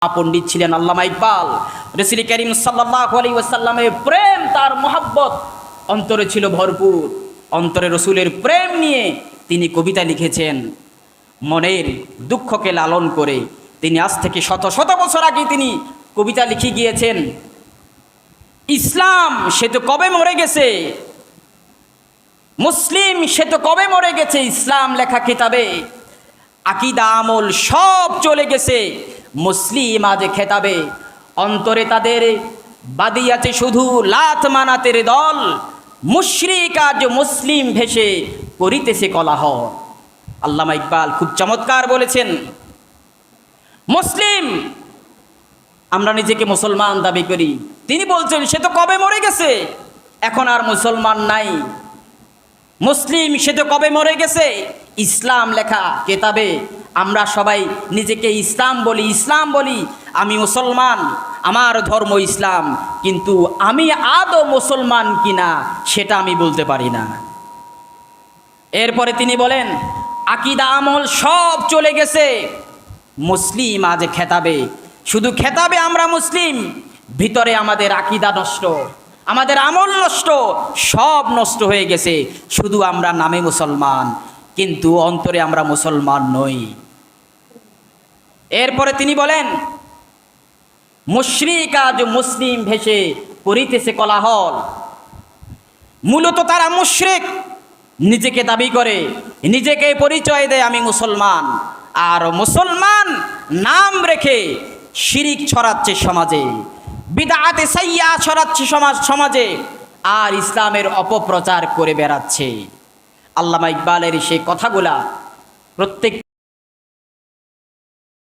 পণ্ডিত ছিলেন আল্লামা ইকবাল। রাসূল করিম সাল্লাল্লাহু আলাইহি ওয়াসাল্লামের প্রেম, তার মহব্বত অন্তরে ছিল ভরপুর। অন্তরে রসুলের প্রেম নিয়ে তিনি কবিতা লিখেছেন। মনের দুঃখকে লালন করে তিনি আজ থেকে শত শত বছর আগে তিনি কবিতা লিখে গিয়েছেন। ইসলাম সে তো কবে মরে গেছে, মুসলিম সে তো কবে মরে গেছে। ইসলাম লেখা কিতাবে আকীদা আমল সব চলে গেছে, মুসলিম আজ খেতাবে। অন্তরে তাদের বাদি আছে শুধু লাত মানাতের দল, মুশরিক আজ মুসলিম ভেসে করিতেছে কলাহল। আল্লামা ইকবাল খুব চমৎকার বলেছেন, মুসলিম আমরা নিজেকে মুসলমান দাবি করি, তিনি বলছেন সে তো কবে মরে গেছে, এখন আর মুসলমান নাই। মুসলিম সে তো কবে মরে গেছে, ইসলাম লেখা কেতাবে আমরা সবাই নিজেকে ইসলাম বলি, আমি মুসলমান, আমার ধর্ম ইসলাম, কিন্তু আমি আদৌ মুসলমান কিনা সেটা আমি বলতে পারি না। এরপরে তিনি বলেন আকীদা আমল সব চলে গেছে, মুসলিম আজ খেতাবে, শুধু খেতাবে আমরা মুসলিম, ভিতরে আমাদের আকীদা নষ্ট, আমাদের আমল নষ্ট, সব নষ্ট হয়ে গেছে। শুধু আমরা নামে মুসলমান, কিন্তু অন্তরে আমরা মুসলমান নই। এরপরে তিনি বলেন মুশরিক আজ মুসলিম ভেসে করিতেছে কোলাহল। মূলত তারা মুশরিক, নিজেকে দাবি করে, নিজেকে পরিচয় দেয় আমি মুসলমান, আর মুসলমান নাম রেখে শিরিক ছড়াচ্ছে সমাজে, বিদআতে সাইয়্যা ছড়াচ্ছে সমাজে, আর ইসলামের অপপ্রচার করে বেড়াচ্ছে। আল্লামা ইকবালের সেই কথাগুলা প্রত্যেক